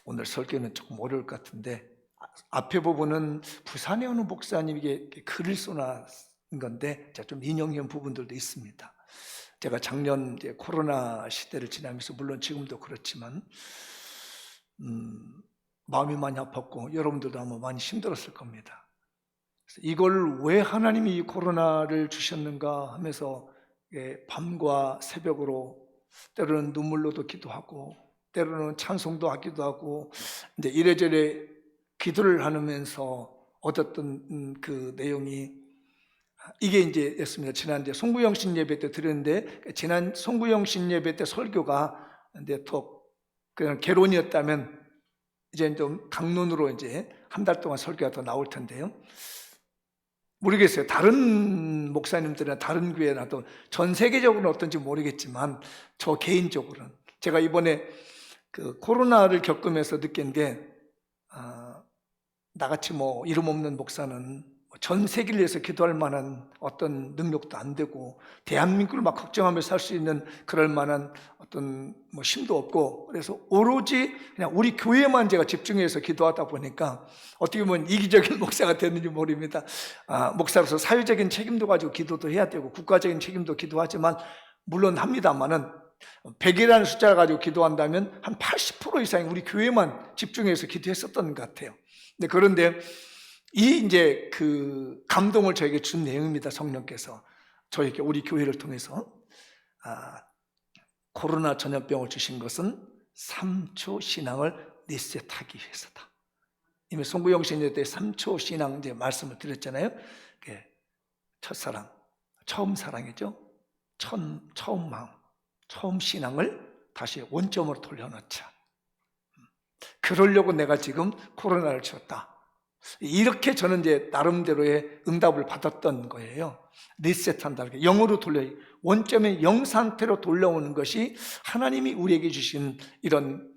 오늘 설교는 조금 어려울 것 같은데, 앞에 부분은 부산에 오는 목사님이 이게 글을 써놨은 건데 제가 좀 인용한 부분들도 있습니다. 제가 작년 이제 코로나 시대를 지나면서, 물론 지금도 그렇지만 마음이 많이 아팠고 여러분들도 아마 많이 힘들었을 겁니다. 그래서 이걸 왜 하나님이 이 코로나를 주셨는가 하면서 밤과 새벽으로 때로는 눈물로도 기도하고 때로는 찬송도 하기도 하고 이제 이래저래 기도를 하면서 얻었던 그 내용이 이게 이제 였습니다. 지난 이제 송구영신 예배 때 드렸는데, 지난 송구영신 예배 때 설교가 이제 그냥 개론이었다면 이제 좀 강론으로 이제 한 달 동안 설교가 더 나올 텐데요. 모르겠어요. 다른 목사님들이나 다른 교회나 또 전 세계적으로는 어떤지 모르겠지만, 저 개인적으로는 제가 이번에 그 코로나를 겪으면서 느낀 게, 나같이 뭐 이름 없는 목사는 전 세계를 위해서 기도할 만한 어떤 능력도 안 되고, 대한민국을 막 걱정하면서 살 수 있는 그럴 만한 어떤 뭐 힘도 없고, 그래서 오로지 그냥 우리 교회만 제가 집중해서 기도하다 보니까 어떻게 보면 이기적인 목사가 됐는지 모릅니다. 목사로서 사회적인 책임도 가지고 기도도 해야 되고 국가적인 책임도 기도하지만 물론 합니다만은 100이라는 숫자를 가지고 기도한다면 한 80% 이상이 우리 교회만 집중해서 기도했었던 것 같아요. 그런데 이 이제 그 감동을 저에게 준 내용입니다. 성령께서 저에게 우리 교회를 통해서 코로나 전염병을 주신 것은 3초 신앙을 리셋하기 위해서다. 이미 송구영신 때 3초 신앙 이제 말씀을 드렸잖아요. 첫사랑, 처음 사랑이죠. 처음 마음, 처음 신앙을 다시 원점으로 돌려놓자. 그러려고 내가 지금 코로나를 쳤다. 이렇게 저는 이제 나름대로의 응답을 받았던 거예요. 리셋한다. 영으로 원점의 영 상태로 돌려오는 것이 하나님이 우리에게 주신 이런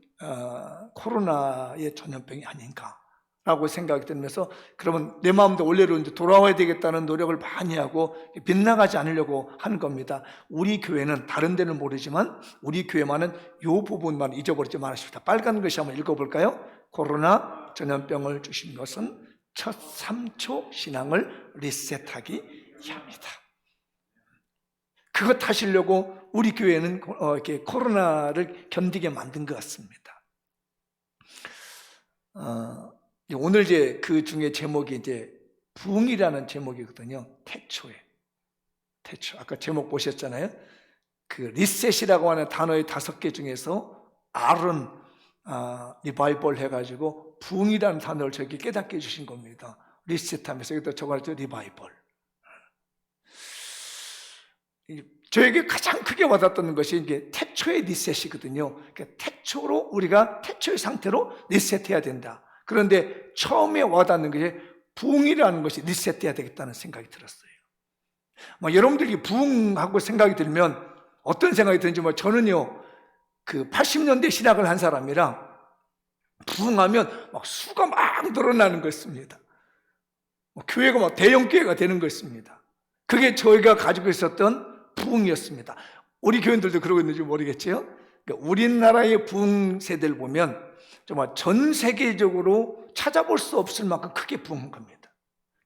코로나의 전염병이 아닌가라고 생각이 들면서, 그러면 내 마음도 원래로 이제 돌아와야 되겠다는 노력을 많이 하고 빗나가지 않으려고 하는 겁니다. 우리 교회는 다른 데는 모르지만 우리 교회만은 이 부분만 잊어버리지 마십시다. 빨간 글씨 한번 읽어볼까요? 코로나 전염병을 주신 것은 첫 3초 신앙을 리셋하기 위함이다. 그것 하시려고 우리 교회는 이렇게 코로나를 견디게 만든 것 같습니다. 오늘 이제 그 중에 제목이 이제 부흥이라는 제목이거든요. 태초. 아까 제목 보셨잖아요. 그 리셋이라고 하는 단어의 5개 중에서 R은 리바이벌 해가지고 부흥이라는 단어를 저에게 깨닫게 해주신 겁니다. 리셋하면서 여기다 적어놨죠. 리바이벌. 저에게 가장 크게 와닿았던 것이 이게 태초의 리셋이거든요. 그러니까 태초로 우리가 태초의 상태로 리셋해야 된다. 그런데 처음에 와닿는 것이 부흥이라는 것이 리셋돼야 되겠다는 생각이 들었어요. 여러분들이 부흥하고 생각이 들면 어떤 생각이 드는지, 저는요, 그 80년대 신학을 한 사람이라 부흥하면 막 수가 막 늘어나는 것입니다. 교회가 막 대형 교회가 되는 것입니다. 그게 저희가 가지고 있었던 부흥이었습니다. 우리 교인들도 그러고 있는지 모르겠지요. 그러니까 우리나라의 부흥 세대를 보면 정말 전 세계적으로 찾아볼 수 없을 만큼 크게 부흥한 겁니다.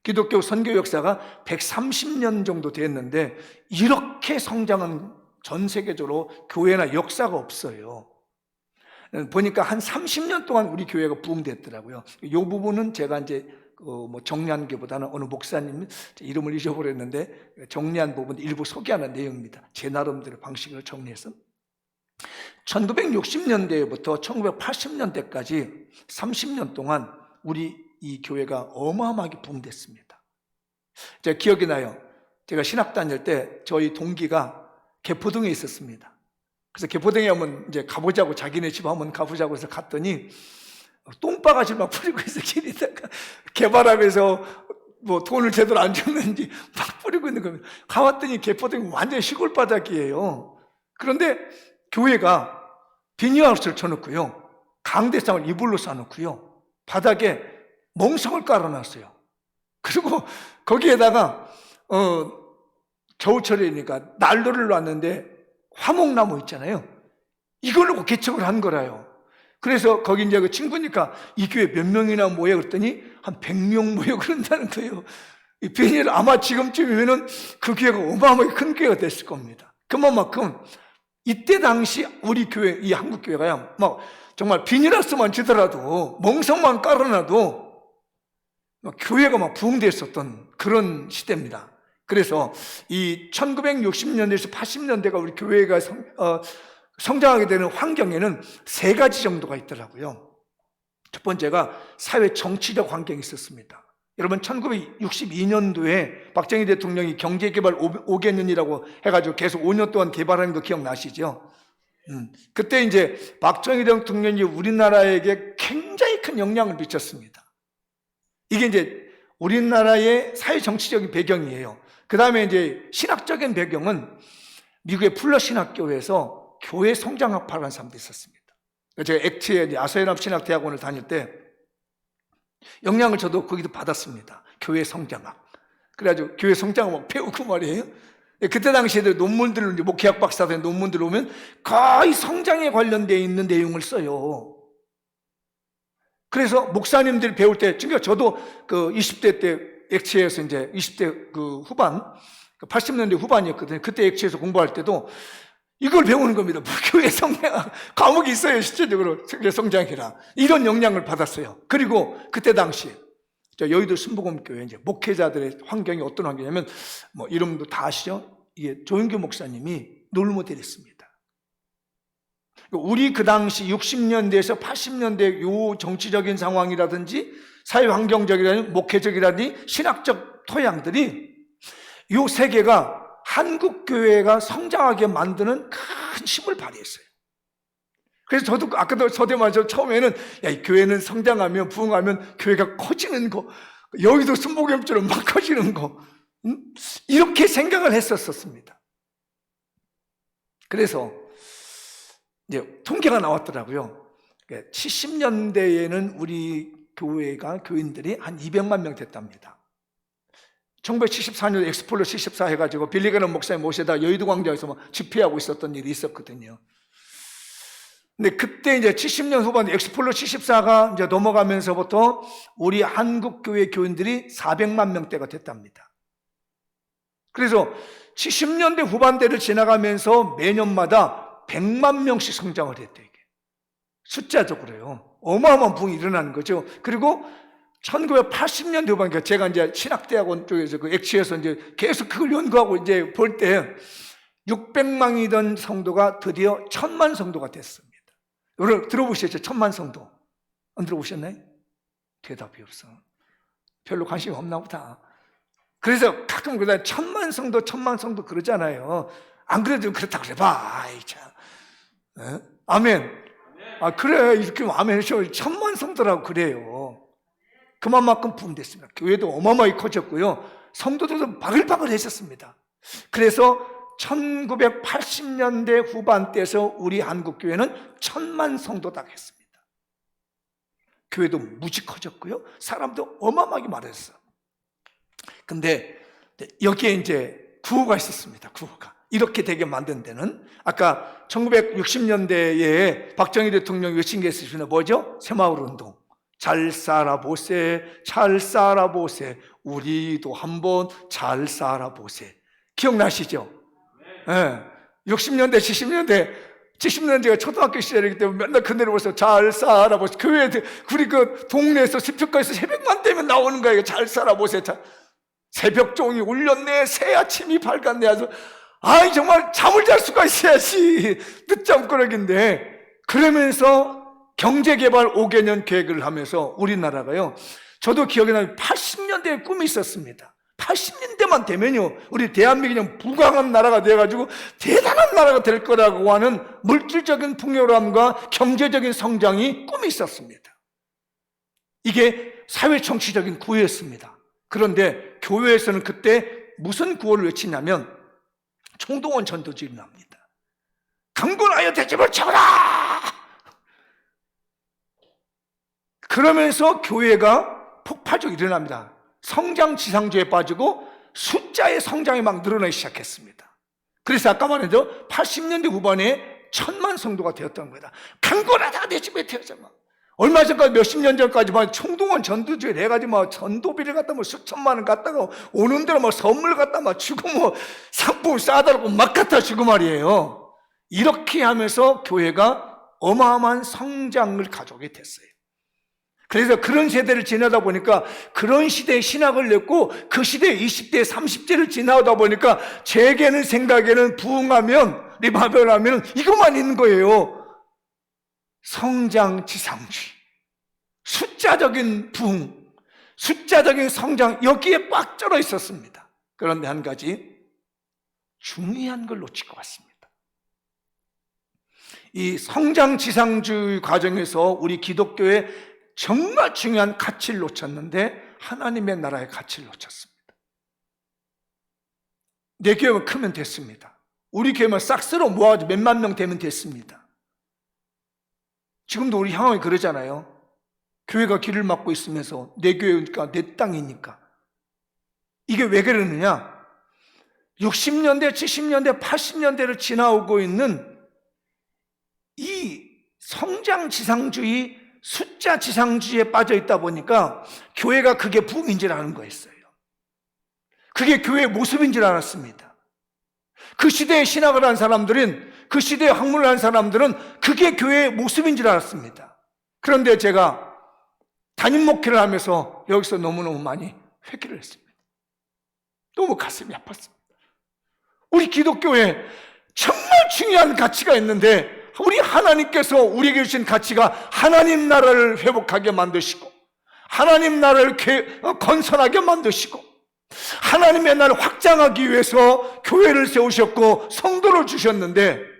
기독교 선교 역사가 130년 정도 됐는데 이렇게 성장한 전 세계적으로 교회나 역사가 없어요. 보니까 한 30년 동안 우리 교회가 부흥됐더라고요. 이 부분은 제가 이제 정리한 게보다는 어느 목사님 이름을 잊어버렸는데 정리한 부분 일부 소개하는 내용입니다. 제 나름대로 방식을 정리해서 1960년대부터 1980년대까지 30년 동안 우리 이 교회가 어마어마하게 부흥됐습니다. 제가 기억이 나요. 제가 신학 다닐 때 저희 동기가 개포동에 있었습니다. 그래서 개포동에 한번 이제 가보자고, 자기네 집 한번 가보자고 해서 갔더니 똥바가지를 막 뿌리고 있어. 길에다가 개발하면서 뭐 돈을 제대로 안 줬는지 막 뿌리고 있는 겁니다. 가봤더니 개포동이 완전 시골 바닥이에요. 그런데 교회가 비닐하우스를 쳐놓고요, 강대상을 이불로 싸놓고요, 바닥에 멍석을 깔아놨어요. 그리고 거기에다가 겨울철이니까 난로를 놨는데 화목나무 있잖아요. 이걸로 개척을 한 거라요. 그래서 거기 이제 그 친구니까 이 교회 몇 명이나 모여 그랬더니 한 100명 모여 그런다는 거예요. 이 비닐 아마 지금쯤이면은 그 교회가 어마어마하게 큰 교회가 됐을 겁니다. 그만큼 이때 당시 우리 교회, 이 한국 교회가요, 막 정말 비닐하우스만 지더라도 멍석만 깔아놔도 막 교회가 막 부흥됐었던 그런 시대입니다. 그래서 이 1960년대에서 80년대가 우리 교회가 성장하게 되는 환경에는 세 가지 정도가 있더라고요. 첫 번째가 사회 정치적 환경이 있었습니다. 여러분 1962년도에 박정희 대통령이 경제개발 5개년이라고 해가지고 계속 5년 동안 개발하는 거 기억나시죠? 그때 이제 박정희 대통령이 우리나라에게 굉장히 큰 영향을 미쳤습니다. 이게 이제 우리나라의 사회 정치적인 배경이에요. 그 다음에 이제 신학적인 배경은 미국의 풀러 신학교에서 교회 성장학파라는 사람도 있었습니다. 제가 액트의 아서연합 신학대학원을 다닐 때 영향을 저도 거기도 받았습니다. 교회 성장학. 그래가지고 교회 성장학 배우고 말이에요. 그때 당시에도 논문들을, 목회학 박사들 논문들 오면 거의 성장에 관련되어 있는 내용을 써요. 그래서 목사님들이 배울 때, 그러니까 저도 그 20대 때 액치에서 이제 20대 그 후반, 80년대 후반이었거든요. 그때 액치에서 공부할 때도 이걸 배우는 겁니다. 교회 성장 과목이 있어요. 실질적으로 교회 성장이라 이런 영향을 받았어요. 그리고 그때 당시 여의도 순복음교회 이제 목회자들의 환경이 어떤 환경이냐면 뭐 이름도 다 아시죠? 이게 조영규 목사님이 롤모델이었습니다. 우리 그 당시 60년대에서 80년대 요 정치적인 상황이라든지 사회 환경적이라든지 목회적이라든지 신학적 토양들이 요 세계가 한국 교회가 성장하게 만드는 큰 힘을 발휘했어요. 그래서 저도 아까도 저도 말했죠. 처음에는 야, 이 교회는 성장하면 부흥하면 교회가 커지는 거, 여기도 순복음처럼 막 커지는 거, 이렇게 생각을 했었습니다. 그래서 이제 통계가 나왔더라고요. 70년대에는 우리 교회가 교인들이 한 200만 명 됐답니다. 1974년 엑스폴로 74 해가지고 빌리그램 목사님 모셔다 여의도 광장에서 막 집회하고 있었던 일이 있었거든요. 근데 그때 이제 70년 후반 엑스폴로 74가 이제 넘어가면서부터 우리 한국교회 교인들이 400만 명대가 됐답니다. 그래서 70년대 후반대를 지나가면서 매년마다 100만 명씩 성장을 했대요. 이게 숫자적으로요. 어마어마한 부흥이 일어나는 거죠. 그리고 1980년대 후반, 제가 이제 신학대학원 쪽에서 그 액치에서 이제 계속 그걸 연구하고 이제 볼 때 600만이던 성도가 드디어 1000만 성도가 됐습니다. 여러분 들어보셨죠? 1000만 성도. 안 들어보셨나요? 대답이 없어. 별로 관심이 없나 보다. 그래서 가끔 그러다 1000만 성도, 1000만 성도 그러잖아요. 안 그래도 그렇다고 그래봐. 아이 참. 에? 아멘. 아, 그래. 이렇게 아멘 하셔. 1000만 성도라고 그래요. 그만큼 부흥됐습니다. 교회도 어마어마하게 커졌고요. 성도들도 바글바글 했었습니다. 그래서 1980년대 후반대에서 우리 한국교회는 1000만 성도다 했습니다. 교회도 무지 커졌고요. 사람도 어마어마하게 많았어요. 근데 여기에 이제 구호가 있었습니다. 구호가. 이렇게 되게 만든 데는 아까 1960년대에 박정희 대통령이 외친 게 있으시면 뭐죠? 새마을운동. 잘 살아보세, 잘 살아보세, 우리도 한번 잘 살아보세. 기억나시죠? 네. 60년대, 70년대가 초등학교 시절이기 때문에 맨날 그 내려오면서 잘 살아보세. 교회, 우리 그 동네에서 집회가에서 새벽만 되면 나오는 거예요. 잘 살아보세. 새벽종이 울렸네, 새 아침이 밝았네. 해서 아이 정말 잠을 잘 수가 있어야지. 늦잠꾸러기인데 그러면서 경제개발 5개년 계획을 하면서 우리나라가요, 저도 기억이 나는 80년대에 꿈이 있었습니다. 80년대만 되면요, 우리 대한민국이 그냥 부강한 나라가 돼가지고 대단한 나라가 될 거라고 하는 물질적인 풍요로움과 경제적인 성장이 꿈이 있었습니다. 이게 사회 정치적인 구호였습니다. 그런데 교회에서는 그때 무슨 구호를 외치냐면 총동원 전도지를 납니다. 강군하여 대접을 쳐라! 그러면서 교회가 폭발적으로 일어납니다. 성장 지상주의에 빠지고 숫자의 성장이 막 늘어나기 시작했습니다. 그래서 아까 말했죠. 80년대 후반에 1000만 성도가 되었던 거다. 강건하다 내 집에 태어서 막. 얼마 전까지 몇십 년 전까지만 총동원 전도주에 해가지고 막 전도비를 갖다 뭐 수천만 원 갖다가 오는 대로 막 선물 갖다 막 주고 뭐 상품 싸달라고 막 갖다 주고 말이에요. 이렇게 하면서 교회가 어마어마한 성장을 가져오게 됐어요. 그래서 그런 세대를 지나다 보니까 그런 시대에 신학을 냈고 그 시대에 20대, 30대를 지나다 보니까 제게는 생각에는 부흥하면 리바이벌하면 이것만 있는 거예요. 성장 지상주의, 숫자적인 부흥, 숫자적인 성장, 여기에 꽉 쩔어 있었습니다. 그런데 한 가지 중요한 걸 놓칠 것 같습니다. 이 성장 지상주의 과정에서 우리 기독교의 정말 중요한 가치를 놓쳤는데 하나님의 나라의 가치를 놓쳤습니다. 내 교회만 크면 됐습니다. 우리 교회만 싹쓸어 모아가지고 몇만 명 되면 됐습니다. 지금도 우리 향후에 그러잖아요. 교회가 길을 막고 있으면서 내 교회니까 내 땅이니까. 이게 왜 그러느냐? 60년대, 70년대, 80년대를 지나오고 있는 이 성장 지상주의, 숫자 지상주의에 빠져 있다 보니까 교회가 그게 부흥인 줄 아는 거였어요. 그게 교회의 모습인 줄 알았습니다. 그 시대에 신학을 한 사람들은, 그 시대에 학문을 한 사람들은 그게 교회의 모습인 줄 알았습니다. 그런데 제가 담임 목회를 하면서 여기서 너무너무 많이 회개를 했습니다. 너무 가슴이 아팠습니다. 우리 기독교에 정말 중요한 가치가 있는데 우리 하나님께서 우리에게 주신 가치가 하나님 나라를 회복하게 만드시고 하나님 나라를 건설하게 만드시고 하나님의 나라를 확장하기 위해서 교회를 세우셨고 성도를 주셨는데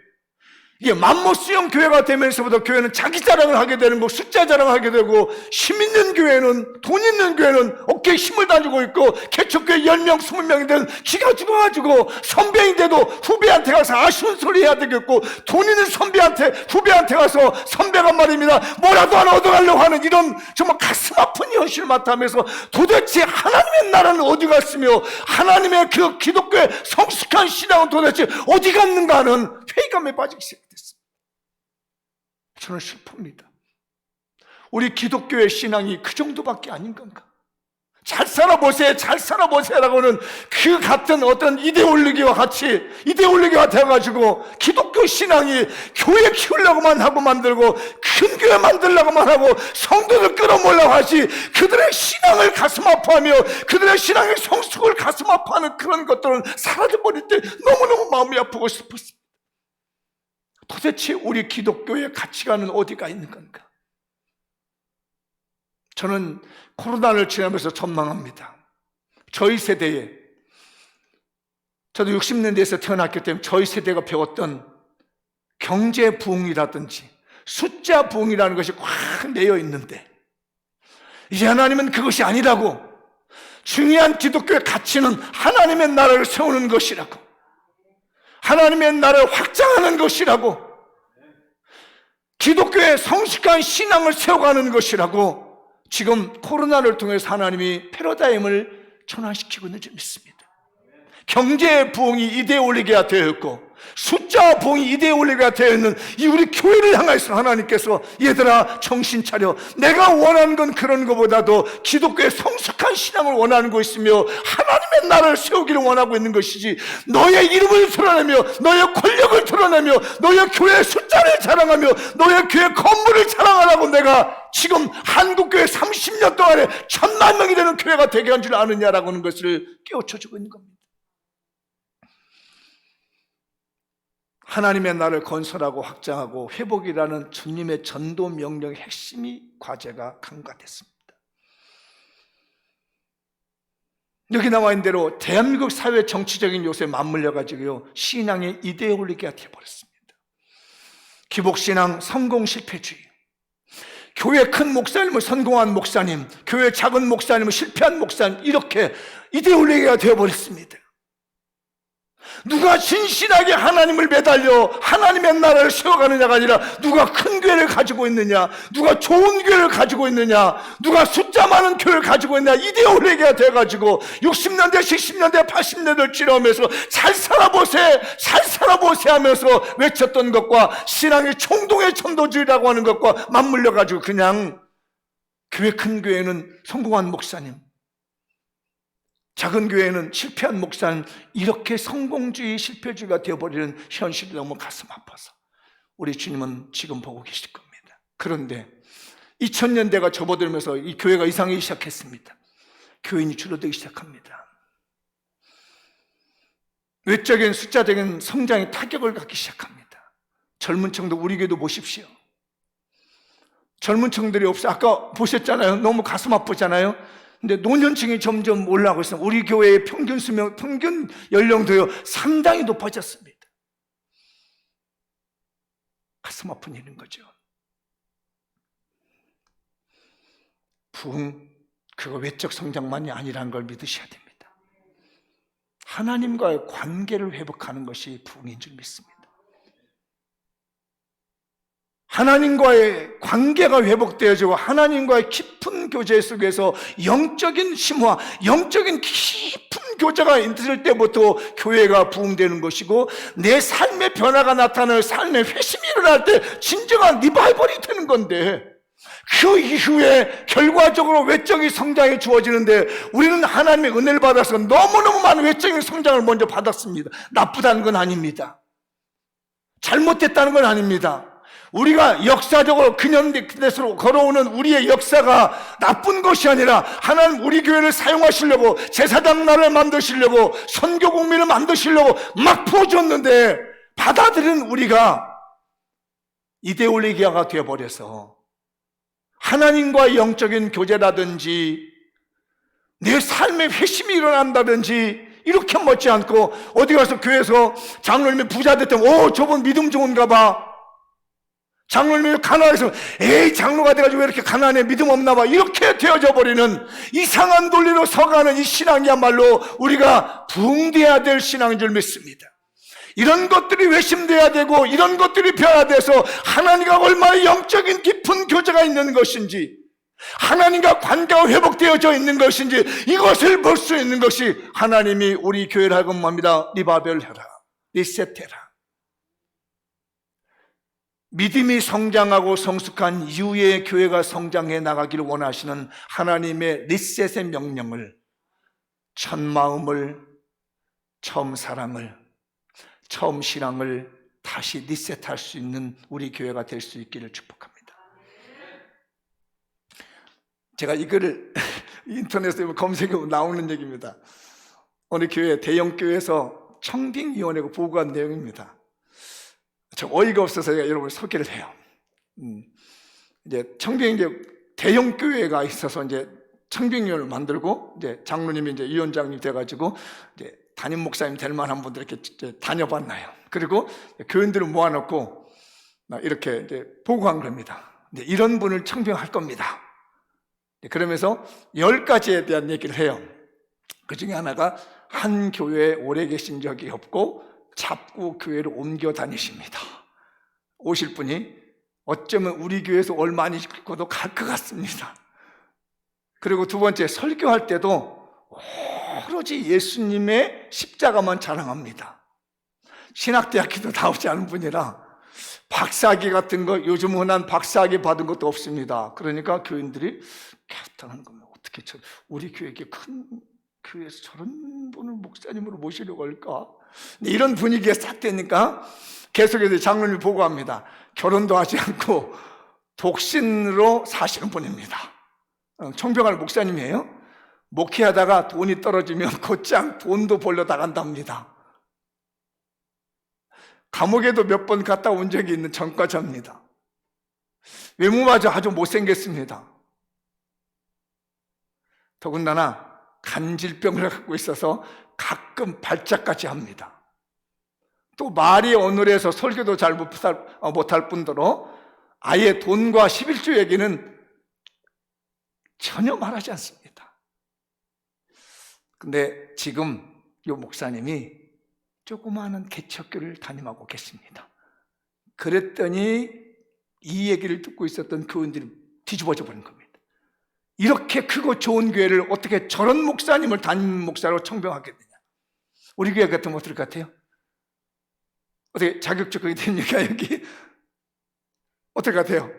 이게 맘모스형 교회가 되면서부터 교회는 자기 자랑을 하게 되는 거, 숫자 자랑을 하게 되고 힘 있는 교회는, 돈 있는 교회는 어깨에 힘을 다주고 있고 개척교회 10명, 20명인데는 기가 죽어가지고 선배인데도 후배한테 가서 아쉬운 소리 해야 되겠고 돈 있는 선배한테, 후배한테 가서 선배가 말입니다 뭐라도 하나 얻어가려고 하는 이런 정말 가슴 아픈 현실을 맡아면서 도대체 하나님의 나라는 어디 갔으며 하나님의 그 기독교의 성숙한 신앙은 도대체 어디 갔는가 하는 회의감에 빠지기 시작했습니다. 저는 슬픕니다. 우리 기독교의 신앙이 그 정도밖에 아닌 건가? 잘 살아보세요, 잘 살아보세요라고는 그 같은 어떤 이데올로기와 같이 이데올로기가 되어가지고 기독교 신앙이 교회 키우려고만 하고 만들고 큰 교회 만들려고만 하고 성도들 끌어모으려고 하지 그들의 신앙을 가슴 아파하며 그들의 신앙의 성숙을 가슴 아파하는 그런 것들은 사라져버릴 때 너무너무 마음이 아프고 싶었습니다. 도대체 우리 기독교의 가치관은 어디가 있는 건가? 저는 코로나를 지나면서 전망합니다. 저희 세대에, 저도 60년대에서 태어났기 때문에 저희 세대가 배웠던 경제 부흥이라든지 숫자 부흥이라는 것이 꽉 내어 있는데 이제 하나님은 그것이 아니라고, 중요한 기독교의 가치는 하나님의 나라를 세우는 것이라고, 하나님의 나라를 확장하는 것이라고, 기독교의 성숙한 신앙을 세워가는 것이라고 지금 코로나를 통해서 하나님이 패러다임을 전환시키고 있는 줄 믿습니다. 경제 부흥이 이데올로기가 되어 있고 숫자 부흥이 이데올로기가 되어 있는 이 우리 교회를 향해서 하나님께서 얘들아 정신 차려, 내가 원하는 건 그런 것보다도 기독교의 성숙한 신앙을 원하는 것이며 하나님의 나라를 세우기를 원하고 있는 것이지 너의 이름을 드러내며 너의 권력을 드러내며 너의 교회의 숫자를 자랑하며 너의 교회 건물을 자랑하라고 내가 지금 한국교회 30년 동안에 1000만 명이 되는 교회가 되게 한 줄 아느냐라고 하는 것을 깨우쳐주고 있는 겁니다. 하나님의 나라를 건설하고 확장하고 회복이라는 주님의 전도 명령의 핵심이 과제가 간과됐습니다. 여기 나와 있는 대로 대한민국 사회 정치적인 요새에 맞물려 가지고요 신앙의 이데올로기가 되어버렸습니다. 기복신앙, 성공 실패주의, 교회 큰 목사님은 성공한 목사님, 교회 작은 목사님은 실패한 목사님, 이렇게 이데올로기가 되어버렸습니다. 누가 진실하게 하나님을 매달려 하나님의 나라를 세워가느냐가 아니라 누가 큰 교회를 가지고 있느냐, 누가 좋은 교회를 가지고 있느냐, 누가 숫자 많은 교회를 가지고 있느냐, 이데올로기가 돼가지고 60년대, 70년대, 80년대를 지나오면서 잘 살아보세 하면서 외쳤던 것과 신앙의 총동의 천도주의라고 하는 것과 맞물려가지고 그냥 큰 교회는 성공한 목사님, 작은 교회는 실패한 목사는 이렇게 성공주의, 실패주의가 되어버리는 현실이 너무 가슴 아파서 우리 주님은 지금 보고 계실 겁니다. 그런데 2000년대가 접어들면서 이 교회가 이상하기 시작했습니다. 교인이 줄어들기 시작합니다. 외적인 숫자적인 성장에 타격을 갖기 시작합니다. 젊은 층도 우리 교회도 보십시오. 젊은 층들이 없어요. 아까 보셨잖아요. 너무 가슴 아프잖아요. 근데 노년층이 점점 올라가고 있어요. 우리 교회의 평균 수명, 평균 연령도요 상당히 높아졌습니다. 가슴 아픈 일인 거죠. 부흥, 그거 외적 성장만이 아니라는 걸 믿으셔야 됩니다. 하나님과의 관계를 회복하는 것이 부흥인 줄 믿습니다. 하나님과의 관계가 회복되어지고 하나님과의 깊은 교제 속에서 영적인 심화, 영적인 깊은 교제가 있을 때부터 교회가 부흥되는 것이고, 내 삶의 변화가 나타나는 삶의 회심이 일어날 때 진정한 리바이벌이 되는 건데, 그 이후에 결과적으로 외적인 성장이 주어지는데 우리는 하나님의 은혜를 받아서 너무너무 많은 외적인 성장을 먼저 받았습니다. 나쁘다는 건 아닙니다. 잘못됐다는 건 아닙니다. 우리가 역사적으로 근현대에서 걸어오는 우리의 역사가 나쁜 것이 아니라 하나님 우리 교회를 사용하시려고, 제사장 나라를 만드시려고, 선교 국민을 만드시려고 막 부어줬는데 받아들인 우리가 이데올로기가 되어버려서 하나님과의 영적인 교제라든지 내 삶의 회심이 일어난다든지 이렇게 멋지 않고, 어디 가서 교회에서 장로님이 부자 됐다면 저분 믿음 좋은가 봐, 장로님이 가난해서 에이 장로가 돼가지고 왜 이렇게 가난해, 믿음 없나 봐, 이렇게 되어져 버리는 이상한 논리로 서가는 이 신앙이야말로 우리가 부흥돼야 될 신앙인 줄 믿습니다. 이런 것들이 외심돼야 되고 이런 것들이 변화돼서 하나님과 얼마나 영적인 깊은 교제가 있는 것인지, 하나님과 관계가 회복되어져 있는 것인지, 이것을 볼 수 있는 것이 하나님이 우리 교회를 하금 합니다. 리바벨해라, 리셋해라. 믿음이 성장하고 성숙한 이후에 교회가 성장해 나가기를 원하시는 하나님의 리셋의 명령을, 첫 마음을, 처음 사랑을, 처음 신앙을 다시 리셋할 수 있는 우리 교회가 될 수 있기를 축복합니다. 제가 이거를 인터넷에 검색해보면 나오는 얘기입니다. 어느 교회, 대형 교회에서 청빙위원회가 보고한 내용입니다. 좀 어이가 없어서 제가 여러분을 소개를 해요. 이제 대형 교회가 있어서 이제 청빙위원회를 만들고, 이제 장로님이 이제 위원장님 돼가지고 이제 담임 목사님 될 만한 분들 이렇게 다녀봤나요? 그리고 교인들을 모아놓고 이렇게 이제 보고한 겁니다. 이제 이런 분을 청빙할 겁니다. 그러면서 10가지에 대한 얘기를 해요. 그 중에 하나가 한 교회에 오래 계신 적이 없고 자꾸 교회를 옮겨 다니십니다. 오실 분이 어쩌면 우리 교회에서 얼마 안 있고도 갈 것 같습니다. 그리고 두 번째, 설교할 때도 오로지 예수님의 십자가만 자랑합니다. 신학대학교도 나오지 않은 분이라 박사학위 같은 거, 요즘 흔한 박사학위 받은 것도 없습니다. 그러니까 교인들이 개탄하는 겁니다. 어떻게 우리 교회에 큰 교회에서 저런 분을 목사님으로 모시려고 할까? 이런 분위기가 싹 되니까 계속해서 장로님이 보고합니다. 결혼도 하지 않고 독신으로 사시는 분입니다. 청병할 목사님이에요. 목회하다가 돈이 떨어지면 곧장 돈도 벌러 나간답니다. 감옥에도 몇 번 갔다 온 적이 있는 전과자입니다. 외모마저 아주 못생겼습니다. 더군다나 간질병을 갖고 있어서 가끔 발작까지 합니다. 또 말이 어눌해서 설교도 잘 못할 뿐더러 아예 돈과 11조 얘기는 전혀 말하지 않습니다. 근데 지금 이 목사님이 조그마한 개척교를 담임하고 계십니다. 그랬더니 이 얘기를 듣고 있었던 교인들이 뒤집어져 버린 겁니다. 이렇게 크고 좋은 교회를 어떻게 저런 목사님을 담임 목사로 청병하게 되냐. 우리 교회 같으면 어떨 것 같아요? 어떻게 자격증이 됩니까? 여기 어떨 것 같아요?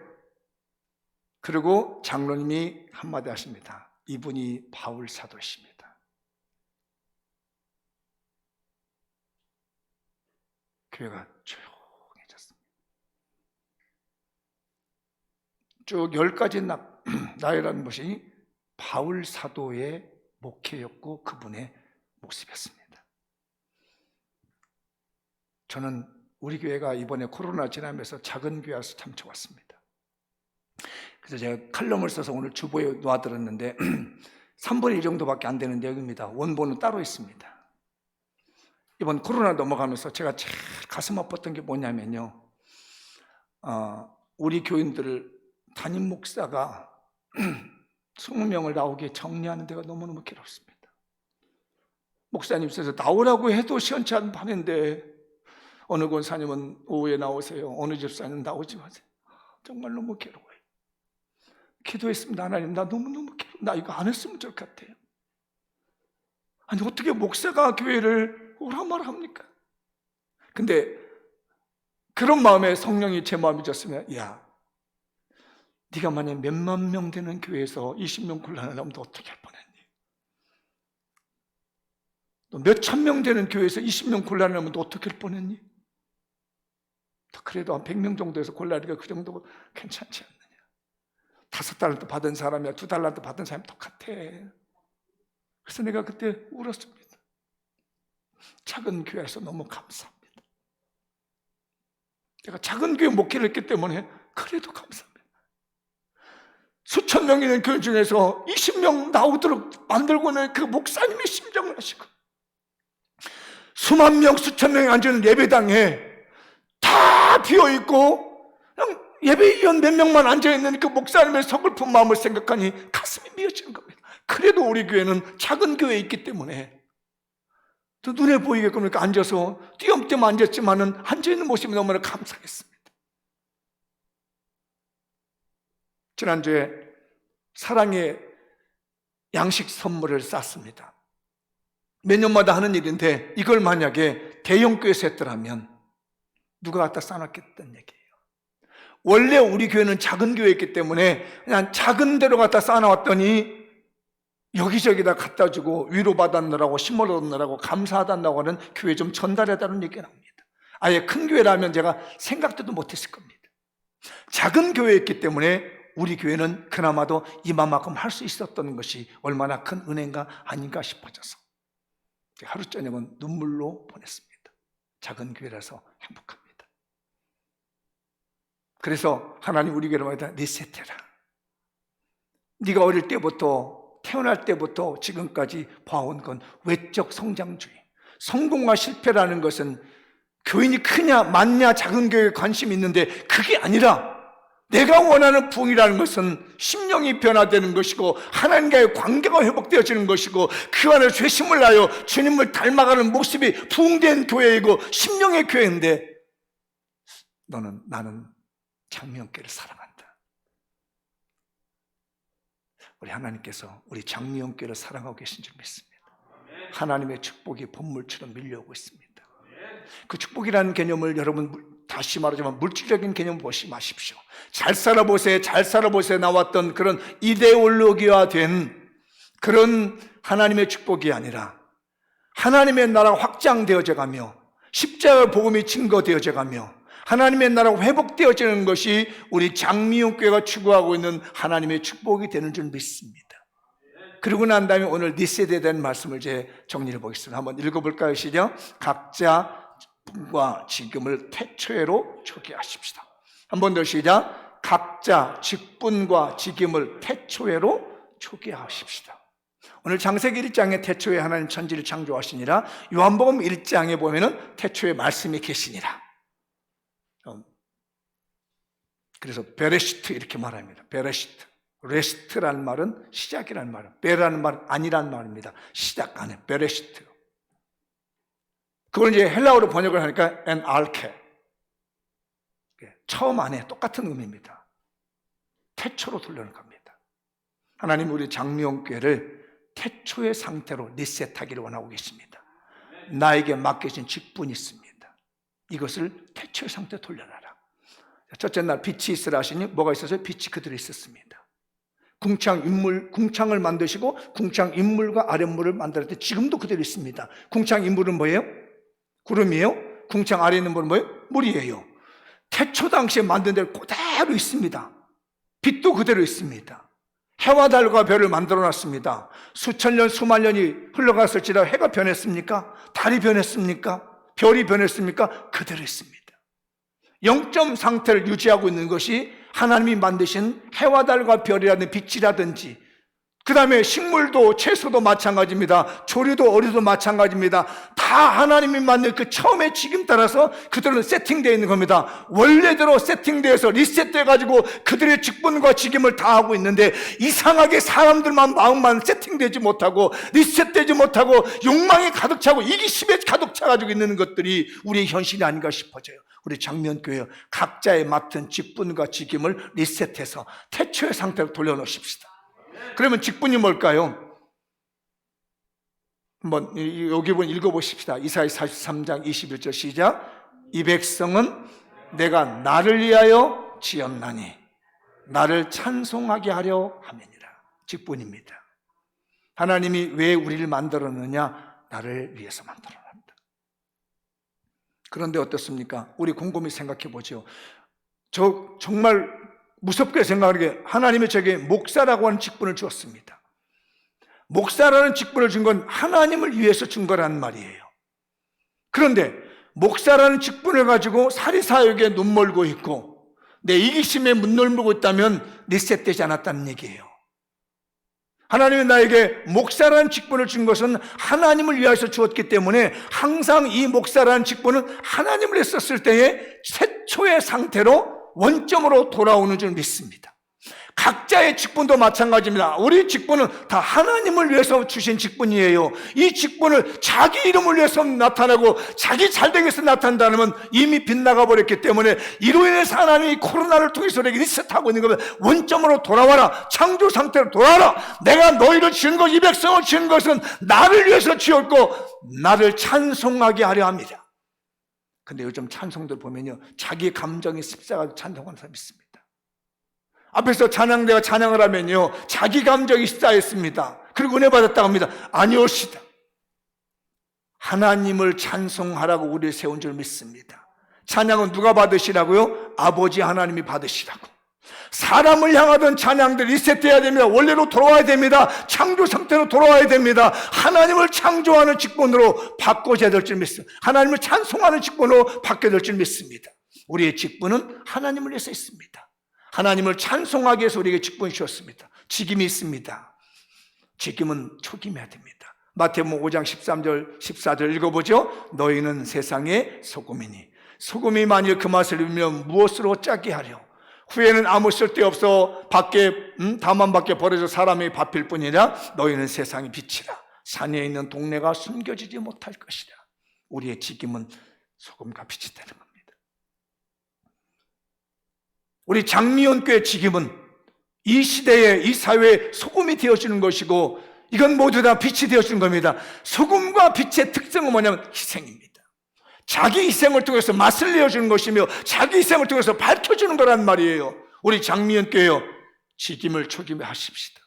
그리고 장로님이 한마디 하십니다. 이분이 바울 사도십니다. 교회가 조용해졌습니다. 쭉 10가지 나열한 것이 바울 사도의 목회였고 그분의 모습이었습니다. 저는 우리 교회가 이번에 코로나 지나면서 작은 교회에서 참 좋았습니다. 그래서 제가 칼럼을 써서 오늘 주보에 놓아드렸는데 3분의 1 정도밖에 안 되는 내용입니다. 원본은 따로 있습니다. 이번 코로나 넘어가면서 제가 제일 가슴 아팠던 게 뭐냐면요, 우리 교인들을 담임 목사가 20명을 나오게 정리하는 데가 너무너무 괴롭습니다. 목사님 있어서 나오라고 해도 시원치 않은 밤인데 어느 권사님은 오후에 나오세요, 어느 집사님은 나오지 마세요. 정말 너무 괴로워요. 기도했습니다. 하나님, 나 너무너무 괴로워. 나 이거 안 했으면 좋을 것 같아요. 아니 어떻게 목사가 교회를 오라 마라 합니까? 근데 그런 마음에 성령이 제 마음이 졌으면, 야, 네가 만약 몇만 명 되는 교회에서 20명 곤란을 하면 너 어떻게 할 뻔했니? 너 몇천 명 되는 교회에서 20명 곤란을 하면 너 어떻게 할 뻔했니? 그래도 한 100명 정도에서 곤란이가 그 정도 괜찮지 않느냐? 5달란트 받은 사람이야 2달란트 받은 사람이 똑같아. 그래서 내가 그때 울었습니다. 작은 교회에서 너무 감사합니다. 내가 작은 교회 목회를 했기 때문에 그래도 감사합니다. 수천 명이 있는 교회 중에서 20명 나오도록 만들고 있는 그 목사님의 심정을 하시고, 수만 명 수천 명이 앉아있는 예배당에 다 비어있고 그냥 예배위원 몇 명만 앉아있는 그 목사님의 서글픈 마음을 생각하니 가슴이 미어지는 겁니다. 그래도 우리 교회는 작은 교회에 있기 때문에 또 눈에 보이게끔 이렇게 앉아서 띄엄띄엄 앉았지만은 앉아있는 모습이 너무나 감사했습니다. 지난주에 사랑의 양식 선물을 쌌습니다. 매년마다 하는 일인데 이걸 만약에 대형교회에서 했더라면 누가 갖다 싸놨겠다는 얘기예요. 원래 우리 교회는 작은 교회였기 때문에 그냥 작은 데로 갖다 싸놔왔더니 여기저기다 갖다 주고 위로받았느라고 심어놓느라고 감사하다고 하는 교회 좀 전달해달라는 얘기가 나옵니다. 아예 큰 교회라면 제가 생각도 못했을 겁니다. 작은 교회였기 때문에 우리 교회는 그나마도 이만큼 할 수 있었던 것이 얼마나 큰 은혜인가 아닌가 싶어져서 하루 저녁은 눈물로 보냈습니다. 작은 교회라서 행복합니다. 그래서 하나님 우리 교회를 말하다 리셋해라. 네가 어릴 때부터 태어날 때부터 지금까지 봐온 건 외적 성장주의, 성공과 실패라는 것은 교인이 크냐 많냐 작은 교회에 관심이 있는데 그게 아니라 내가 원하는 부흥이라는 것은 심령이 변화되는 것이고 하나님과의 관계가 회복되어지는 것이고 그 안에 죄심을 하여 주님을 닮아가는 모습이 부흥된 교회이고 심령의 교회인데 나는 장미영교회를 사랑한다. 우리 하나님께서 우리 장미영교회를 사랑하고 계신 줄 믿습니다. 하나님의 축복이 본물처럼 밀려오고 있습니다. 그 축복이라는 개념을 여러분 다시 말하지만 물질적인 개념 보시 마십시오. 잘 살아보세요 나왔던 그런 이데올로기화된 그런 하나님의 축복이 아니라 하나님의 나라가 확장되어져 가며 십자가 복음이 증거되어져 가며 하나님의 나라가 회복되어지는 것이 우리 장미용교회가 추구하고 있는 하나님의 축복이 되는 줄 믿습니다. 그러고 난 다음에 오늘 니세대에 대한 말씀을 이제 정리해 보겠습니다. 한번 읽어볼까요? 시작. 각자 직분과 직임을 태초회로 초기하십시다. 한 번 더 시작. 각자 직분과 직임을 태초회로 초기하십시다. 오늘 창세기 1장에 태초에 하나님 천지를 창조하시니라, 요한복음 1장에 보면은 태초에 말씀이 계시니라. 그래서 베레시트 이렇게 말합니다. 베레시트. 레스트라는 말은 시작이라는 말은, 베라는 말은 아니라는 말입니다. 시작 안에 베레시트. 그걸 이제 헬라어로 번역을 하니까 엔알케, 처음 안에 똑같은 의미입니다. 태초로 돌려는 겁니다. 하나님 우리 장미원교회를 태초의 상태로 리셋하기를 원하고 계십니다. 나에게 맡겨진 직분이 있습니다. 이것을 태초의 상태로 돌려놔라. 첫째 날 빛이 있으라 하시니 뭐가 있었어요? 빛이 그대로 있었습니다. 궁창을 만드시고 궁창 인물과 아랫물을 만들었을 때 지금도 그대로 있습니다. 궁창 인물은 뭐예요? 구름이에요. 궁창 아래 있는 물은 뭐예요? 물이에요. 태초 당시에 만든 대로 그대로 있습니다. 빛도 그대로 있습니다. 해와 달과 별을 만들어 놨습니다. 수천 년, 수만 년이 흘러갔을지라도 해가 변했습니까? 달이 변했습니까? 별이 변했습니까? 그대로 있습니다. 영점 상태를 유지하고 있는 것이 하나님이 만드신 해와 달과 별이라든 빛이라든지, 그 다음에 식물도 채소도 마찬가지입니다. 조류도 어류도 마찬가지입니다. 다 하나님이 만든 그 처음의 지금 따라서 그들은 세팅되어 있는 겁니다. 원래대로 세팅되어서 리셋돼가지고 그들의 직분과 직임을 다 하고 있는데, 이상하게 사람들만 마음만 세팅되지 못하고 리셋되지 못하고 욕망이 가득 차고 이기심에 가득 차가지고 있는 것들이 우리의 현실이 아닌가 싶어져요. 우리 장면교회 각자의 맡은 직분과 직임을 리셋해서 태초의 상태로 돌려놓으십시다. 그러면 직분이 뭘까요? 한번 여기 본 읽어보십시다. 이사야 43장 21절 시작. 이 백성은 내가 나를 위하여 지었나니 나를 찬송하게 하려 함이니라. 직분입니다. 하나님이 왜 우리를 만들었느냐? 나를 위해서 만들어놨다. 그런데 어떻습니까? 우리 곰곰이 생각해 보죠. 저 정말 무섭게 생각하는 게, 하나님이 저에게 목사라고 하는 직분을 주었습니다. 목사라는 직분을 준 건 하나님을 위해서 준 거란 말이에요. 그런데 목사라는 직분을 가지고 사리사욕에 눈멀고 있고 내 이기심에 눈멀고 있다면 리셋되지 않았다는 얘기예요. 하나님이 나에게 목사라는 직분을 준 것은 하나님을 위해서 주었기 때문에 항상 이 목사라는 직분은 하나님을 했었을 때의 최초의 상태로 원점으로 돌아오는 줄 믿습니다. 각자의 직분도 마찬가지입니다. 우리 직분은 다 하나님을 위해서 주신 직분이에요. 이 직분을 자기 이름을 위해서 나타나고 자기 잘되기 위해서 나타난다면 이미 빗나가 버렸기 때문에, 이로 인해서 하나님이 코로나를 통해서 우리에게 리셋하고 있는 거면 원점으로 돌아와라. 창조 상태로 돌아와라. 내가 너희를 지은 것, 이 백성을 지은 것은 나를 위해서 지었고 나를 찬송하게 하려 합니다. 근데 요즘 찬송들 보면요, 자기 감정이 습사가지고 찬송하는 사람이 있습니다. 앞에서 찬양대가 찬양을 하면요, 자기 감정이 습사했습니다. 그리고 은혜 받았다고 합니다. 아니옵시다. 하나님을 찬송하라고 우리를 세운 줄 믿습니다. 찬양은 누가 받으시라고요? 아버지 하나님이 받으시라고. 사람을 향하던 찬양들 리셋돼야 됩니다. 원래로 돌아와야 됩니다. 창조 상태로 돌아와야 됩니다. 하나님을 창조하는 직분으로 바꿔야 될 줄 믿습니다. 하나님을 찬송하는 직분으로 바뀌어야 될 줄 믿습니다. 우리의 직분은 하나님을 위해서 있습니다. 하나님을 찬송하기 위해서 우리에게 직분이 주었습니다. 직임이 있습니다. 직임은 초김해야 됩니다. 마태복음 5장 13절 14절 읽어보죠. 너희는 세상의 소금이니 소금이 만일 그 맛을 잃으면 무엇으로 짜게 하려? 후에는 아무 쓸데없어 다만 밖에 버려져 사람이 밥일 뿐이라. 너희는 세상의 빛이라. 산에 있는 동네가 숨겨지지 못할 것이라. 우리의 직임은 소금과 빛이 되는 겁니다. 우리 장미원교회 직임은 이 시대에, 이 사회에 소금이 되어주는 것이고, 이건 모두 다 빛이 되어주는 겁니다. 소금과 빛의 특성은 뭐냐면 희생입니다. 자기 희생을 통해서 맛을 내어주는 것이며 자기 희생을 통해서 밝혀주는 거란 말이에요. 우리 장미연교회요, 직임을 초김해 하십시다.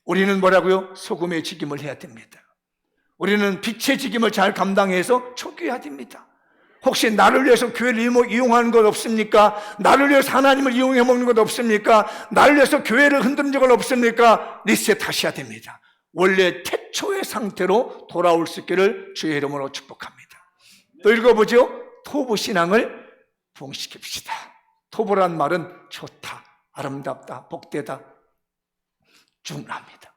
우리는 뭐라고요? 소금의 직임을 해야 됩니다. 우리는 빛의 직임을 잘 감당해서 초기해야 됩니다. 혹시 나를 위해서 교회를 이용하는 것 없습니까? 나를 위해서 하나님을 이용해 먹는 것 없습니까? 나를 위해서 교회를 흔든 적은 없습니까? 리셋하셔야 됩니다. 원래 태초의 상태로 돌아올 수 있기를 주의 이름으로 축복합니다. 또 읽어보죠. 토부신앙을 부흥시킵시다. 토부란 말은 좋다, 아름답다, 복되다, 중합니다.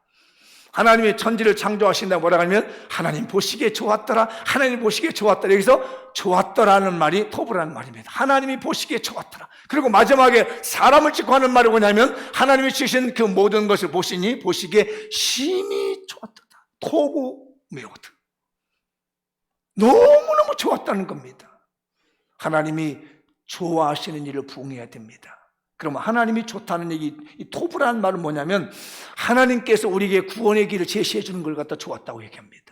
하나님이 천지를 창조하신다고 뭐라고 하면 하나님 보시기에 좋았더라, 하나님 보시기에 좋았더라. 여기서 좋았더라는 말이 토부라는 말입니다. 하나님이 보시기에 좋았더라. 그리고 마지막에 사람을 짓고 하는 말이 뭐냐면 하나님이 주신 그 모든 것을 보시니 보시기에 심히 좋았더라. 토부 메오드. 너무너무 좋았다는 겁니다. 하나님이 좋아하시는 일을 부응해야 됩니다. 그러면 하나님이 좋다는 얘기, 이 토브라는 말은 뭐냐면 하나님께서 우리에게 구원의 길을 제시해 주는 걸 갖다 좋았다고 얘기합니다.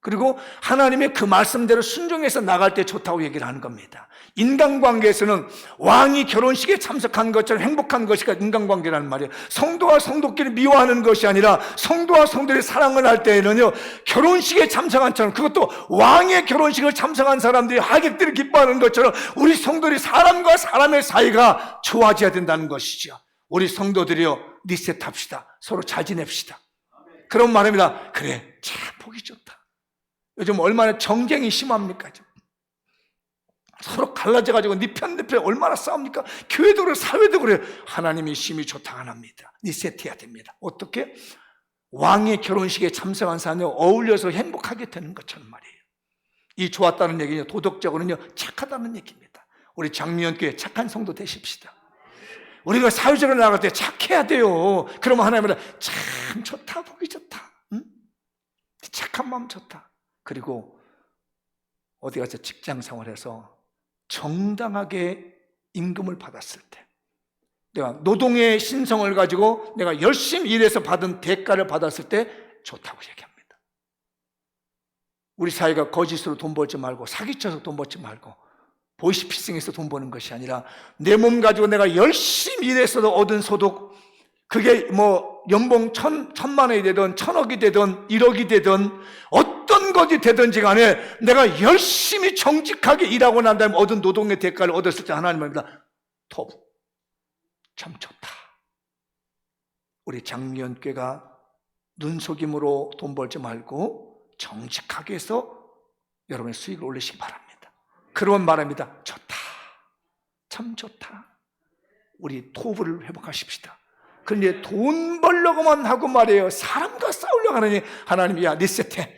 그리고 하나님의 그 말씀대로 순종해서 나갈 때 좋다고 얘기를 하는 겁니다. 인간관계에서는 왕이 결혼식에 참석한 것처럼 행복한 것이 인간관계라는 말이에요. 성도와 성도끼리 미워하는 것이 아니라 성도와 성도들이 사랑을 할 때에는요, 결혼식에 참석한 처럼, 그것도 왕의 결혼식을 참석한 사람들이 하객들이 기뻐하는 것처럼 우리 성도들이 사람과 사람의 사이가 좋아져야 된다는 것이죠. 우리 성도들이요, 리셋합시다. 서로 잘 지냅시다. 그런 말입니다. 그래, 참 보기 좋다. 요즘 얼마나 정쟁이 심합니까? 서로 갈라져가지고 네 편 내 편 얼마나 싸웁니까? 교회도 그래, 사회도 그래. 하나님이 심히 좋다 안 합니다. 리셋해야 됩니다. 어떻게? 왕의 결혼식에 참석한 사람이 어울려서 행복하게 되는 것처럼 말이에요. 이 좋았다는 얘기는 도덕적으로는요, 착하다는 얘기입니다. 우리 장미연교회 착한 성도 되십시다. 우리가 사회적으로 나갈 때 착해야 돼요. 그러면 하나님은 참 좋다, 보기 좋다. 응? 착한 마음 좋다. 그리고 어디 가서 직장 생활해서 정당하게 임금을 받았을 때, 내가 노동의 신성을 가지고 내가 열심히 일해서 받은 대가를 받았을 때 좋다고 얘기합니다. 우리 사회가 거짓으로 돈 벌지 말고, 사기쳐서 돈 벌지 말고, 보이스피싱해서 돈 버는 것이 아니라 내 몸 가지고 내가 열심히 일해서 얻은 소득, 그게 뭐 연봉 1,000만 원이 되든 1,000억이 되든 1억이 되든 어떤 것이 되든지 간에 내가 열심히 정직하게 일하고 난 다음에 얻은 노동의 대가를 얻었을 때 하나님입니다. 토부, 참 좋다. 우리 장미연교회가 눈속임으로 돈 벌지 말고 정직하게 해서 여러분의 수익을 올리시기 바랍니다. 그런 말합니다. 좋다, 참 좋다. 우리 토부를 회복하십시다. 그런데 돈 벌려고만 하고 말이에요, 사람과 싸우려고 하느니 하나님이 야 리셋해,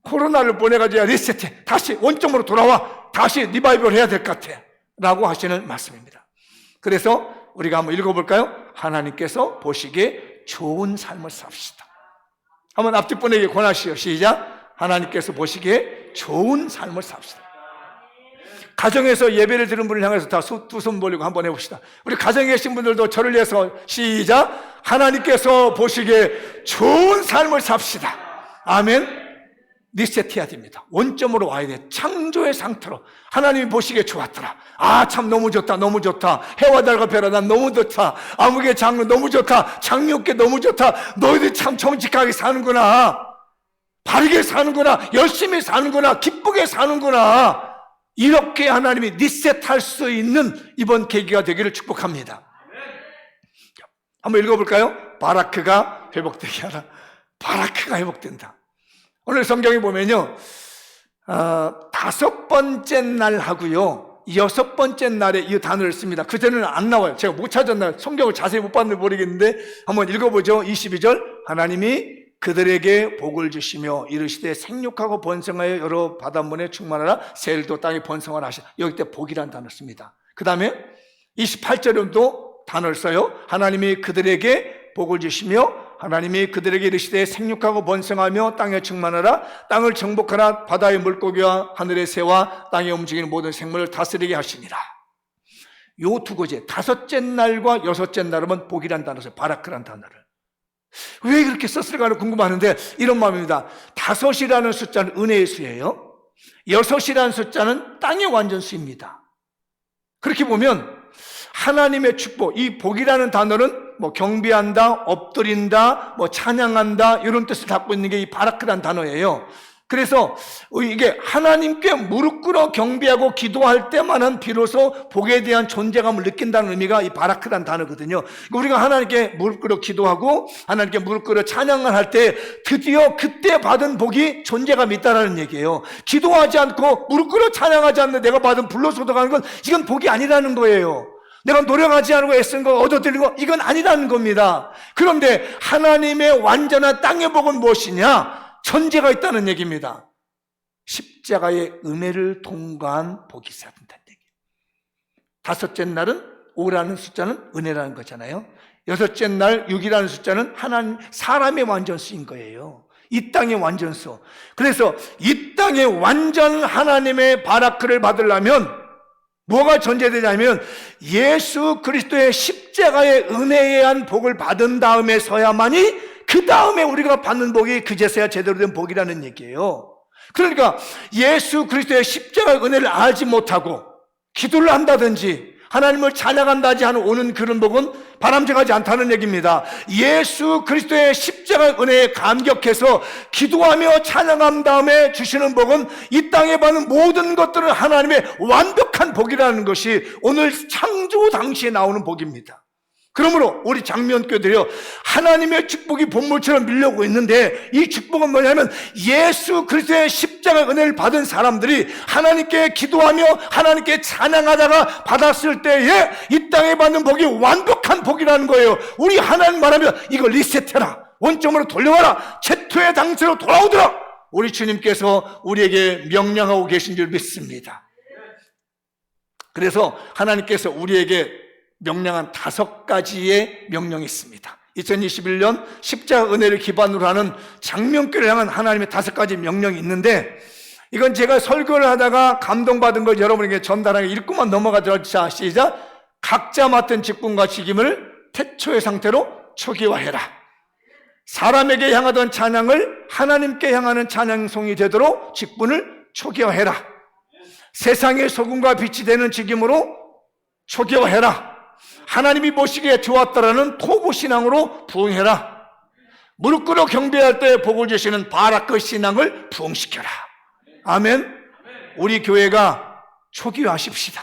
코로나를 보내가지고 야 리셋해, 다시 원점으로 돌아와, 다시 리바이벌 해야 될 것 같아 라고 하시는 말씀입니다. 그래서 우리가 한번 읽어볼까요? 하나님께서 보시기에 좋은 삶을 삽시다. 한번 앞뒤 분에게 권하시오. 시작. 하나님께서 보시기에 좋은 삶을 삽시다. 가정에서 예배를 드리는 분을 향해서 다 두 손 벌리고 한번 해봅시다. 우리 가정에 계신 분들도 저를 위해서 시작. 하나님께서 보시기에 좋은 삶을 삽시다. 아멘. 리셋해야 됩니다. 원점으로 와야 돼. 창조의 상태로. 하나님이 보시기에 좋았더라. 아, 참 너무 좋다, 너무 좋다. 해와 달과 별아, 난 너무 좋다. 암흑의 장로 너무 좋다. 장미옥계 너무 좋다. 너희들 참 정직하게 사는구나. 바르게 사는구나. 열심히 사는구나. 기쁘게 사는구나. 이렇게 하나님이 리셋할 수 있는 이번 계기가 되기를 축복합니다. 한번 읽어볼까요? 바라크가 회복되게 하라. 바라크가 회복된다. 오늘 성경에 보면요, 5번째 날 하고요, 6번째 날에 이 단어를 씁니다. 그전에는 안 나와요. 제가 못 찾았나요? 성경을 자세히 못 봤는지 모르겠는데 한번 읽어보죠. 22절. 하나님이 그들에게 복을 주시며 이르시되 생육하고 번성하여 여러 바닷물에 충만하라. 새들도 땅에 번성하라 하시라. 여기 때 복이라는 단어를 씁니다. 그 다음에 28절에도 단어를 써요. 하나님이 그들에게 복을 주시며 하나님이 그들에게 이르시되 생육하고 번성하며 땅에 충만하라. 땅을 정복하라. 바다의 물고기와 하늘의 새와 땅에 움직이는 모든 생물을 다스리게 하시니라. 요 두 가지, 5째 날과 6째 날은 복이라는 단어를 써요. 바라크라는 단어를. 왜 그렇게 썼을까 궁금하는데 이런 마음입니다. 5이라는 숫자는 은혜의 수예요. 6이라는 숫자는 땅의 완전수입니다. 그렇게 보면 하나님의 축복, 이 복이라는 단어는 뭐 경배한다, 엎드린다, 뭐 찬양한다 이런 뜻을 갖고 있는 게 이 바라크라는 단어예요. 그래서 이게 하나님께 무릎 꿇어 경배하고 기도할 때만은 비로소 복에 대한 존재감을 느낀다는 의미가 이 바라크라는 단어거든요. 우리가 하나님께 무릎 꿇어 기도하고 하나님께 무릎 꿇어 찬양을 할 때 드디어 그때 받은 복이 존재감이 있다는 얘기예요. 기도하지 않고 무릎 꿇어 찬양하지 않는데 내가 받은 불로소득하는 건 이건 복이 아니라는 거예요. 내가 노력하지 않고 애쓴 거 얻어들인 거 이건 아니라는 겁니다. 그런데 하나님의 완전한 땅의 복은 무엇이냐? 존재가 있다는 얘기입니다. 십자가의 은혜를 통과한 복이 있어야 된다는 얘기예요. 5째 날은 5라는 숫자는 은혜라는 거잖아요. 6째 날 6이라는 숫자는 하나님 사람의 완전수인 거예요. 이 땅의 완전소. 그래서 이 땅의 완전 하나님의 바라크를 받으려면 뭐가 전제되냐면 예수 그리스도의 십자가의 은혜에 의한 복을 받은 다음에 서야만이 그 다음에 우리가 받는 복이 그제서야 제대로 된 복이라는 얘기예요. 그러니까 예수 그리스도의 십자가의 은혜를 알지 못하고 기도를 한다든지 하나님을 찬양한다지 하는 오는 그런 복은 바람직하지 않다는 얘기입니다. 예수 그리스도의 십자가의 은혜에 감격해서 기도하며 찬양한 다음에 주시는 복은 이 땅에 받는 모든 것들은 하나님의 완벽한 복이라는 것이 오늘 창조 당시에 나오는 복입니다. 그러므로 우리 장면교들이요, 하나님의 축복이 본물처럼 밀려오고 있는데 이 축복은 뭐냐면 예수 그리스도의 십자가 은혜를 받은 사람들이 하나님께 기도하며 하나님께 찬양하다가 받았을 때에 이 땅에 받는 복이 완벽한 복이라는 거예요. 우리 하나님 말하면 이걸 리셋해라, 원점으로 돌려와라, 최초의 당시로 돌아오더라, 우리 주님께서 우리에게 명령하고 계신 줄 믿습니다. 그래서 하나님께서 우리에게 명령한 5가지의 명령이 있습니다. 2021년 십자가 은혜를 기반으로 하는 장명교를 향한 하나님의 5가지 명령이 있는데, 이건 제가 설교를 하다가 감동받은 걸 여러분에게 전달하게 읽고만 넘어가도록. 자, 시작. 각자 맡은 직분과 직임을 태초의 상태로 초기화해라. 사람에게 향하던 찬양을 하나님께 향하는 찬양송이 되도록 직분을 초기화해라. 세상의 소금과 빛이 되는 직임으로 초기화해라. 하나님이 보시기에 좋았다라는 토부신앙으로 부응해라. 무릎 꿇어 경배할 때 복을 주시는 바라크 신앙을 부응시켜라. 아멘. 우리 교회가 초기화하십시다.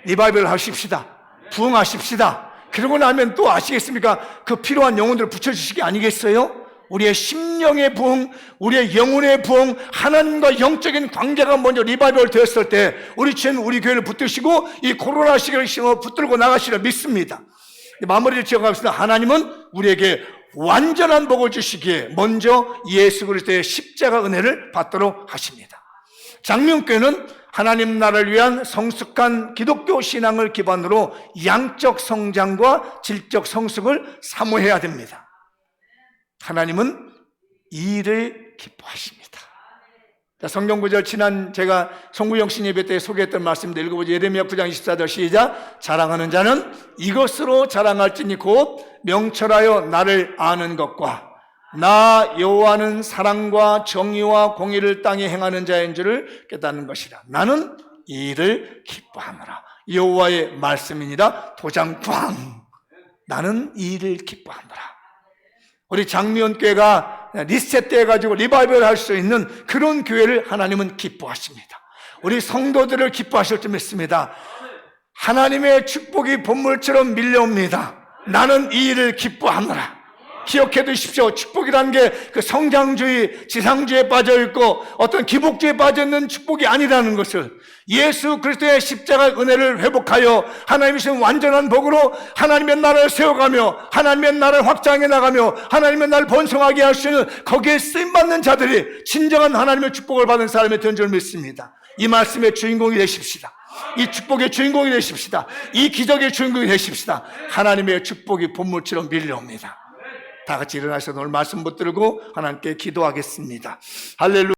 리바이벌 하십시다. 부응하십시다. 그러고 나면 또 아시겠습니까? 그 필요한 영혼들을 붙여주시기 아니겠어요? 우리의 심령의 부흥, 우리의 영혼의 부흥, 하나님과 영적인 관계가 먼저 리바이벌 되었을 때 우리 주님 우리 교회를 붙드시고 이 코로나 시기를 붙들고 나가시려 믿습니다. 마무리를 지어가겠습니다. 하나님은 우리에게 완전한 복을 주시기에 먼저 예수 그리스도의 십자가 은혜를 받도록 하십니다. 장명교회는 하나님 나라를 위한 성숙한 기독교 신앙을 기반으로 양적 성장과 질적 성숙을 사모해야 됩니다. 하나님은 이 일을 기뻐하십니다. 자, 성경구절 지난 제가 송구영신 예배 때 소개했던 말씀도 읽어보죠. 예레미야 9장 24절 시작. 자랑하는 자는 이것으로 자랑할지니 곧 명철하여 나를 아는 것과 나 여호와는 사랑과 정의와 공의를 땅에 행하는 자인 줄을 깨닫는 것이라. 나는 이 일을 기뻐하노라. 여호와의 말씀이니라. 도장꽝. 나는 이 일을 기뻐하노라. 우리 장미원교회가 리셋돼가지고 리바이벌 할 수 있는 그런 교회를 하나님은 기뻐하십니다. 우리 성도들을 기뻐하실 줄 믿습니다. 하나님의 축복이 본물처럼 밀려옵니다. 나는 이 일을 기뻐하노라. 기억해 두십시오. 축복이라는 게 그 성장주의, 지상주의에 빠져있고 어떤 기복주의에 빠져있는 축복이 아니라는 것을, 예수 그리스도의 십자가의 은혜를 회복하여 하나님이 주신 완전한 복으로 하나님의 나라를 세워가며 하나님의 나라를 확장해 나가며 하나님의 나라를 번성하게 할 수 있는 거기에 쓰임받는 자들이 진정한 하나님의 축복을 받은 사람이 된 줄 믿습니다. 이 말씀의 주인공이 되십시다. 이 축복의 주인공이 되십시다. 이 기적의 주인공이 되십시다. 하나님의 축복이 본물처럼 밀려옵니다. 다 같이 일어나셔서 오늘 말씀 붙들고 하나님께 기도하겠습니다. 할렐루야.